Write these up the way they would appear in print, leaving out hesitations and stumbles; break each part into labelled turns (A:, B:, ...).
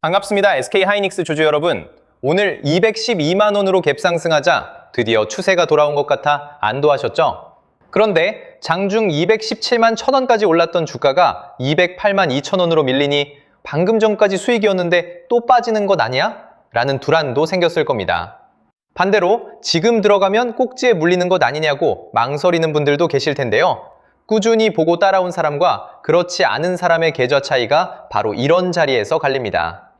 A: 반갑습니다. SK하이닉스 주주 여러분. 오늘 212만 원으로 갭상승하자 드디어 추세가 돌아온 것 같아 안도하셨죠? 그런데 장중 217만 1,000원까지 올랐던 주가가 208만 2,000원으로 밀리니 방금 전까지 수익이었는데 또 빠지는 것 아니야? 라는 불안도 생겼을 겁니다. 반대로 지금 들어가면 꼭지에 물리는 것 아니냐고 망설이는 분들도 계실 텐데요. 꾸준히 보고 따라온 사람과 그렇지 않은 사람의 계좌 차이가 바로 이런 자리에서 갈립니다.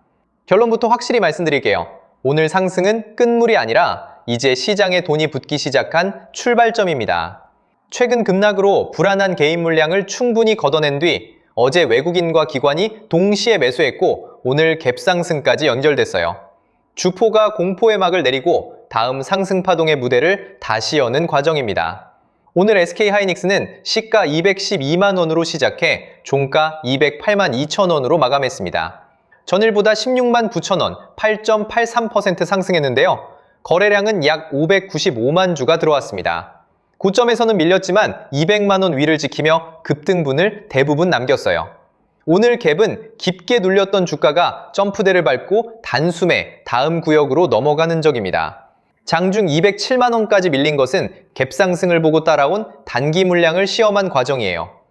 A: 결론부터 확실히 말씀드릴게요. 오늘 상승은 끝물이 아니라 이제 시장에 돈이 붙기 시작한 출발점입니다. 최근 급락으로 불안한 개인 물량을 충분히 걷어낸 뒤 어제 외국인과 기관이 동시에 매수했고 오늘 갭상승까지 연결됐어요. 주포가 공포의 막을 내리고 다음 상승 파동의 무대를 다시 여는 과정입니다. 오늘 SK하이닉스는 시가 212만 원으로 시작해 종가 208만 2천 원으로 마감했습니다. 전일보다 16만 9천 원, 8.83% 상승했는데요. 거래량은 약 595만 주가 들어왔습니다. 고점에서는 밀렸지만 200만 원 위를 지키며 급등분을 대부분 남겼어요. 오늘 갭은 깊게 눌렸던 주가가 점프대를 밟고 단숨에 다음 구역으로 넘어가는 적입니다. 장중 207만 원까지 밀린 것은 갭상승을 보고 따라온 단기 물량을 시험한 과정이에요.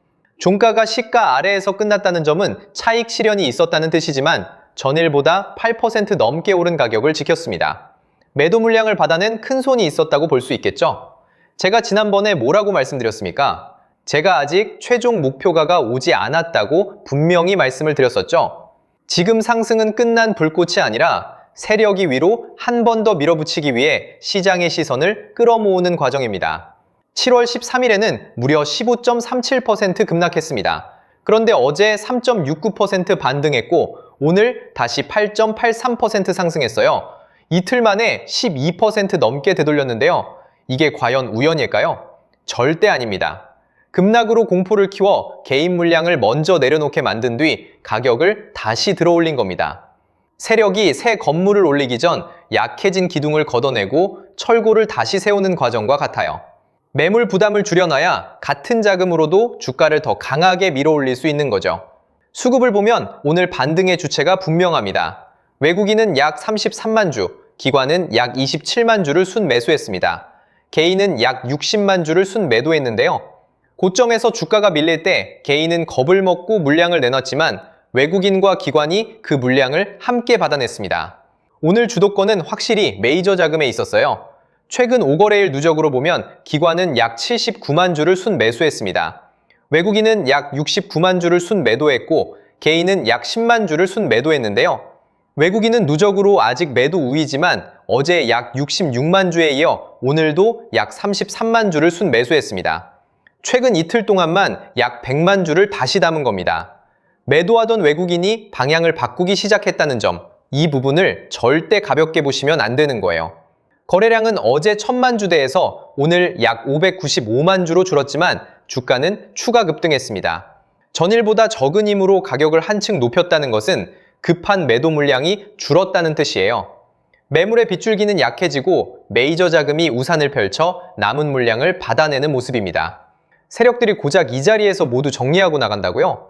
A: 종가가 시가 아래에서 끝났다는 점은 차익 실현이 있었다는 뜻이지만 전일보다 8% 넘게 오른 가격을 지켰습니다. 매도 물량을 받아낸 큰 손이 있었다고 볼 수 있겠죠? 제가 지난번에 뭐라고 말씀드렸습니까? 제가 아직 최종 목표가가 오지 않았다고 분명히 말씀을 드렸었죠. 지금 상승은 끝난 불꽃이 아니라 세력이 위로 한 번 더 밀어붙이기 위해 시장의 시선을 끌어모으는 과정입니다. 7월 13일에는 무려 15.37% 급락했습니다. 그런데 어제 3.69% 반등했고 오늘 다시 8.83% 상승했어요. 이틀 만에 12% 넘게 되돌렸는데요. 이게 과연 우연일까요? 절대 아닙니다. 급락으로 공포를 키워 개인 물량을 먼저 내려놓게 만든 뒤 가격을 다시 들어올린 겁니다. 세력이 새 건물을 올리기 전 약해진 기둥을 걷어내고 철골을 다시 세우는 과정과 같아요. 매물 부담을 줄여놔야 같은 자금으로도 주가를 더 강하게 밀어올릴 수 있는 거죠. 수급을 보면 오늘 반등의 주체가 분명합니다. 외국인은 약 33만 주, 기관은 약 27만 주를 순매수했습니다. 개인은 약 60만 주를 순매도했는데요. 고점에서 주가가 밀릴 때 개인은 겁을 먹고 물량을 내놨지만 외국인과 기관이 그 물량을 함께 받아냈습니다. 오늘 주도권은 확실히 메이저 자금에 있었어요. 최근 5거래일 누적으로 보면 기관은 약 79만 주를 순매수했습니다. 외국인은 약 69만 주를 순매도했고 개인은 약 10만 주를 순매도했는데요. 외국인은 누적으로 아직 매도 우위지만 어제 약 66만 주에 이어 오늘도 약 33만 주를 순매수했습니다. 최근 이틀 동안만 약 100만 주를 다시 담은 겁니다. 매도하던 외국인이 방향을 바꾸기 시작했다는 점, 이 부분을 절대 가볍게 보시면 안 되는 거예요. 거래량은 어제 1000만 주대에서 오늘 약 595만 주로 줄었지만 주가는 추가 급등했습니다. 전일보다 적은 힘으로 가격을 한층 높였다는 것은 급한 매도 물량이 줄었다는 뜻이에요. 매물의 빗줄기는 약해지고 메이저 자금이 우산을 펼쳐 남은 물량을 받아내는 모습입니다. 세력들이 고작 이 자리에서 모두 정리하고 나간다고요?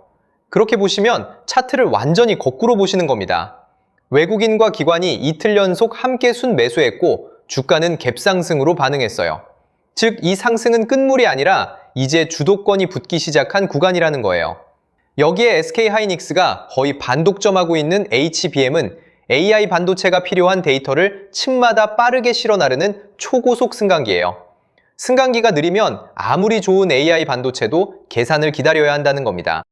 A: 그렇게 보시면 차트를 완전히 거꾸로 보시는 겁니다. 외국인과 기관이 이틀 연속 함께 순매수했고 주가는 갭상승으로 반응했어요. 즉, 이 상승은 끝물이 아니라 이제 주도권이 붙기 시작한 구간이라는 거예요. 여기에 SK하이닉스가 거의 반독점하고 있는 HBM은 AI 반도체가 필요한 데이터를 층마다 빠르게 실어 나르는 초고속 승강기예요. 승강기가 느리면 아무리 좋은 AI 반도체도 계산을 기다려야 한다는 겁니다.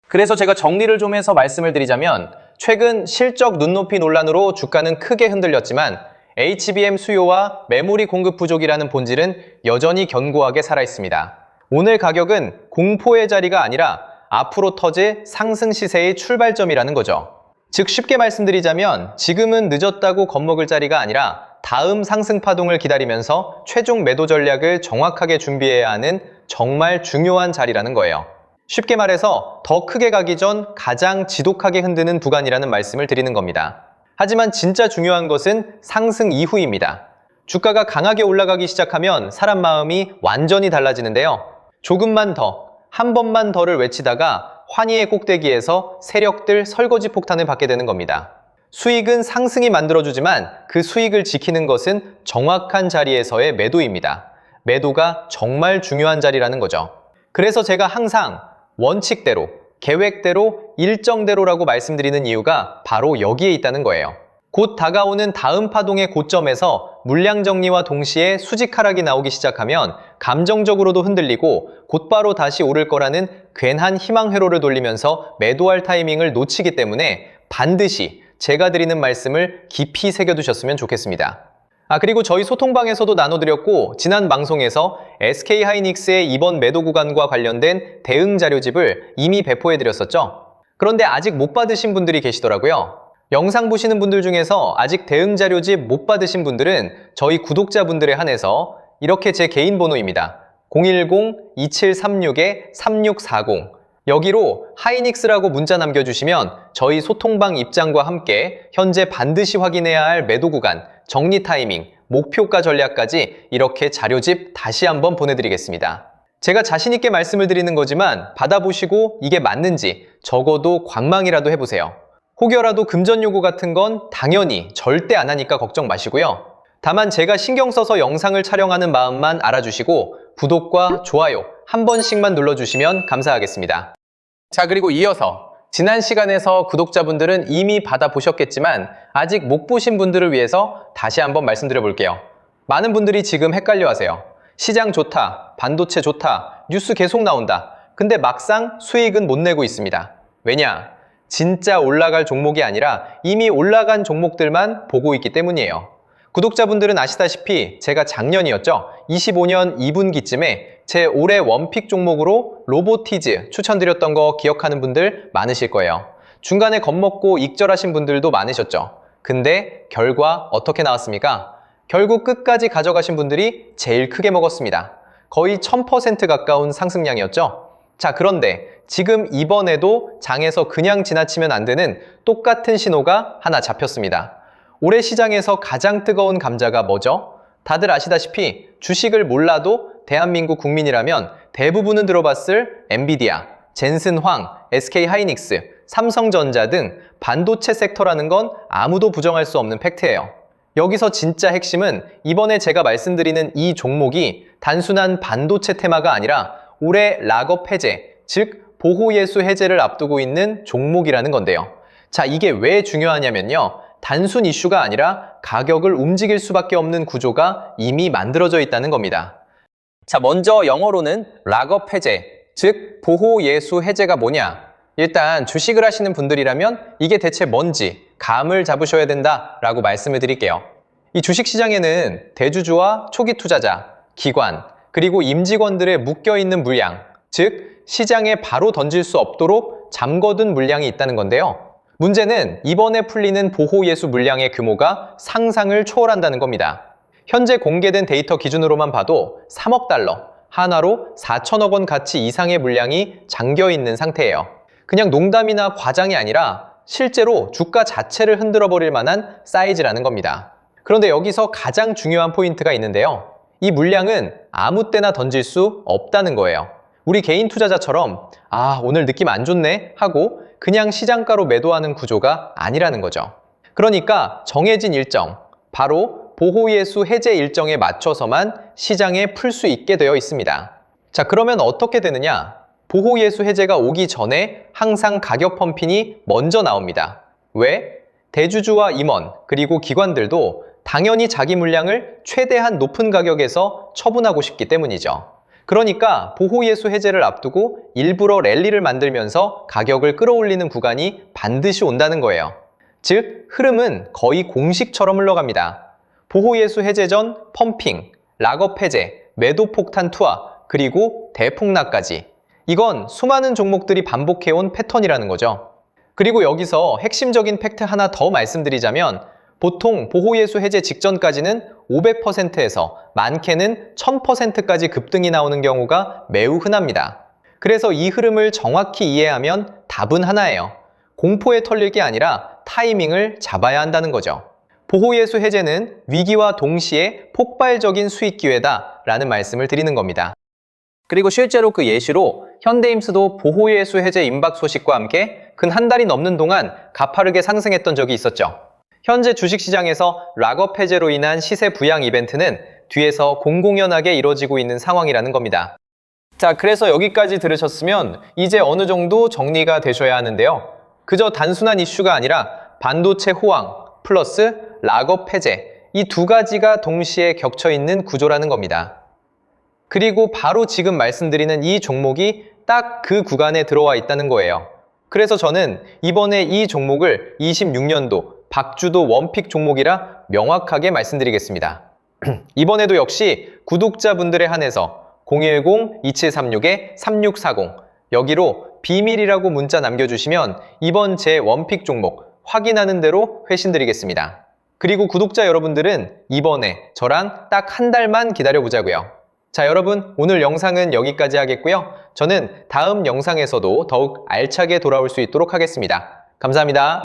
A: 그래서 제가 정리를 좀 해서 말씀을 드리자면 최근 실적 눈높이 논란으로 주가는 크게 흔들렸지만 HBM 수요와 메모리 공급 부족이라는 본질은 여전히 견고하게 살아있습니다. 오늘 가격은 공포의 자리가 아니라 앞으로 터질 상승 시세의 출발점이라는 거죠. 즉 쉽게 말씀드리자면 지금은 늦었다고 겁먹을 자리가 아니라 다음 상승 파동을 기다리면서 최종 매도 전략을 정확하게 준비해야 하는 정말 중요한 자리라는 거예요. 쉽게 말해서 더 크게 가기 전 가장 지독하게 흔드는 구간이라는 말씀을 드리는 겁니다. 하지만 진짜 중요한 것은 상승 이후입니다. 주가가 강하게 올라가기 시작하면 사람 마음이 완전히 달라지는데요. 조금만 더, 한 번만 더를 외치다가 환희의 꼭대기에서 세력들 설거지 폭탄을 받게 되는 겁니다. 수익은 상승이 만들어주지만 그 수익을 지키는 것은 정확한 자리에서의 매도입니다. 매도가 정말 중요한 자리라는 거죠. 그래서 제가 항상 원칙대로, 계획대로, 일정대로라고 말씀드리는 이유가 바로 여기에 있다는 거예요. 곧 다가오는 다음 파동의 고점에서 물량 정리와 동시에 수직 하락이 나오기 시작하면 감정적으로도 흔들리고 곧바로 다시 오를 거라는 괜한 희망 회로를 돌리면서 매도할 타이밍을 놓치기 때문에 반드시 제가 드리는 말씀을 깊이 새겨두셨으면 좋겠습니다. 그리고 저희 소통방에서도 나눠드렸고 지난 방송에서 SK하이닉스의 이번 매도 구간과 관련된 대응 자료집을 이미 배포해드렸었죠. 그런데 아직 못 받으신 분들이 계시더라고요. 영상 보시는 분들 중에서 아직 대응 자료집 못 받으신 분들은 저희 구독자분들에 한해서 이렇게 제 개인 번호입니다. 010-2736-3640 여기로 하이닉스라고 문자 남겨주시면 저희 소통방 입장과 함께 현재 반드시 확인해야 할 매도 구간, 정리 타이밍, 목표가 전략까지 이렇게 자료집 다시 한번 보내드리겠습니다. 제가 자신있게 말씀을 드리는 거지만 받아보시고 이게 맞는지 적어도 관망이라도 해보세요. 혹여라도 금전 요구 같은 건 당연히 절대 안 하니까 걱정 마시고요. 다만 제가 신경 써서 영상을 촬영하는 마음만 알아주시고 구독과 좋아요 한 번씩만 눌러주시면 감사하겠습니다. 자, 그리고 이어서 지난 시간에서 구독자분들은 이미 받아보셨겠지만 아직 못 보신 분들을 위해서 다시 한번 말씀드려 볼게요. 많은 분들이 지금 헷갈려 하세요. 시장 좋다, 반도체 좋다, 뉴스 계속 나온다. 근데 막상 수익은 못 내고 있습니다. 왜냐? 진짜 올라갈 종목이 아니라 이미 올라간 종목들만 보고 있기 때문이에요. 구독자분들은 아시다시피 제가 작년이었죠. 25년 2분기쯤에 제 올해 원픽 종목으로 로보티즈 추천드렸던 거 기억하는 분들 많으실 거예요. 중간에 겁먹고 익절하신 분들도 많으셨죠. 근데 결과 어떻게 나왔습니까? 결국 끝까지 가져가신 분들이 제일 크게 먹었습니다. 거의 1000% 가까운 상승량이었죠. 자, 그런데 지금 이번에도 장에서 그냥 지나치면 안 되는 똑같은 신호가 하나 잡혔습니다. 올해 시장에서 가장 뜨거운 감자가 뭐죠? 다들 아시다시피 주식을 몰라도 대한민국 국민이라면 대부분은 들어봤을 엔비디아, 젠슨황, SK하이닉스, 삼성전자 등 반도체 섹터라는 건 아무도 부정할 수 없는 팩트예요. 여기서 진짜 핵심은 이번에 제가 말씀드리는 이 종목이 단순한 반도체 테마가 아니라 올해 락업 해제, 즉 보호예수 해제를 앞두고 있는 종목이라는 건데요. 자, 이게 왜 중요하냐면요. 단순 이슈가 아니라 가격을 움직일 수밖에 없는 구조가 이미 만들어져 있다는 겁니다. 자, 먼저 영어로는 락업 해제, 즉 보호예수 해제가 뭐냐? 일단 주식을 하시는 분들이라면 이게 대체 뭔지 감을 잡으셔야 된다라고 말씀을 드릴게요. 이 주식시장에는 대주주와 초기 투자자, 기관, 그리고 임직원들의 묶여있는 물량, 즉 시장에 바로 던질 수 없도록 잠궈둔 물량이 있다는 건데요. 문제는 이번에 풀리는 보호예수 물량의 규모가 상상을 초월한다는 겁니다. 현재 공개된 데이터 기준으로만 봐도 3억 달러, 한화로 4천억 원 가치 이상의 물량이 잠겨있는 상태예요. 그냥 농담이나 과장이 아니라 실제로 주가 자체를 흔들어버릴 만한 사이즈라는 겁니다. 그런데 여기서 가장 중요한 포인트가 있는데요. 이 물량은 아무 때나 던질 수 없다는 거예요. 우리 개인 투자자처럼 오늘 느낌 안 좋네 하고 그냥 시장가로 매도하는 구조가 아니라는 거죠. 그러니까 정해진 일정, 바로 보호예수 해제 일정에 맞춰서만 시장에 풀 수 있게 되어 있습니다. 자, 그러면 어떻게 되느냐? 보호예수 해제가 오기 전에 항상 가격 펌핑이 먼저 나옵니다. 왜? 대주주와 임원, 그리고 기관들도 당연히 자기 물량을 최대한 높은 가격에서 처분하고 싶기 때문이죠. 그러니까 보호예수 해제를 앞두고 일부러 랠리를 만들면서 가격을 끌어올리는 구간이 반드시 온다는 거예요. 즉, 흐름은 거의 공식처럼 흘러갑니다. 보호예수 해제 전 펌핑, 락업 해제, 매도 폭탄 투하, 그리고 대폭락까지. 이건 수많은 종목들이 반복해온 패턴이라는 거죠. 그리고 여기서 핵심적인 팩트 하나 더 말씀드리자면 보통 보호예수 해제 직전까지는 500%에서 많게는 1000%까지 급등이 나오는 경우가 매우 흔합니다. 그래서 이 흐름을 정확히 이해하면 답은 하나예요. 공포에 털릴 게 아니라 타이밍을 잡아야 한다는 거죠. 보호예수 해제는 위기와 동시에 폭발적인 수익 기회다 라는 말씀을 드리는 겁니다. 그리고 실제로 그 예시로 현대임스도 보호예수 해제 임박 소식과 함께 근 한 달이 넘는 동안 가파르게 상승했던 적이 있었죠. 현재 주식시장에서 락업 해제로 인한 시세 부양 이벤트는 뒤에서 공공연하게 이뤄지고 있는 상황이라는 겁니다. 자, 그래서 여기까지 들으셨으면 이제 어느 정도 정리가 되셔야 하는데요. 그저 단순한 이슈가 아니라 반도체 호황 플러스 락업 해제 이 두 가지가 동시에 겹쳐 있는 구조라는 겁니다. 그리고 바로 지금 말씀드리는 이 종목이 딱 그 구간에 들어와 있다는 거예요. 그래서 저는 이번에 이 종목을 26년도 박주도 원픽 종목이라 명확하게 말씀드리겠습니다. 이번에도 역시 구독자분들에 한해서 010-2736-3640 여기로 비밀이라고 문자 남겨주시면 이번 제 원픽 종목 확인하는 대로 회신드리겠습니다. 그리고 구독자 여러분들은 이번에 저랑 딱 한 달만 기다려보자고요. 자, 여러분 오늘 영상은 여기까지 하겠고요. 저는 다음 영상에서도 더욱 알차게 돌아올 수 있도록 하겠습니다. 감사합니다.